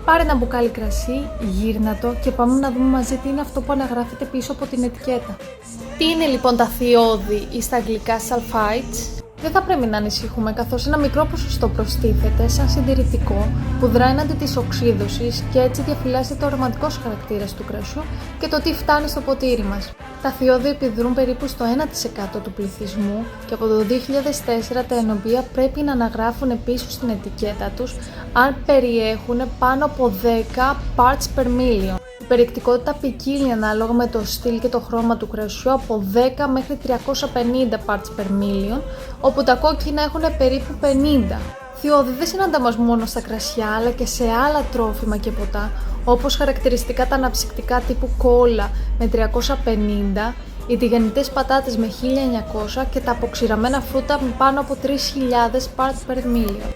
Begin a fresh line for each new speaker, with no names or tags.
Πάρε ένα μπουκάλι κρασί, γύρνα το και πάμε να δούμε μαζί τι είναι αυτό που αναγράφεται πίσω από την ετικέτα. Τι είναι λοιπόν τα θειώδη ή στα αγγλικά sulfites? Δεν θα πρέπει να ανησυχούμε, καθώς ένα μικρό ποσοστό προστίθεται σαν συντηρητικό που δρά έναντι της οξύδωσης και έτσι διαφυλάσσεται ο αρωματικός χαρακτήρας του κρασιού και το τι φτάνει στο ποτήρι μας. Τα θειώδη επιδρούν περίπου στο 1% του πληθυσμού και από το 2004 τα ενοπία πρέπει να αναγράφουν επίσης στην ετικέτα τους αν περιέχουν πάνω από 10 parts per million. Η περιεκτικότητα ποικίλει ανάλογα με το στυλ και το χρώμα του κρασιού από 10 μέχρι 350 parts per million, όπου τα κόκκινα έχουν περίπου 50. Θειώδη δεν συναντάμε μόνο στα κρασιά αλλά και σε άλλα τρόφιμα και ποτά, όπως χαρακτηριστικά τα αναψυκτικά τύπου κόλλα με 350, οι τηγανιτές πατάτες με 1900 και τα αποξηραμένα φρούτα με πάνω από 3.000 parts per million.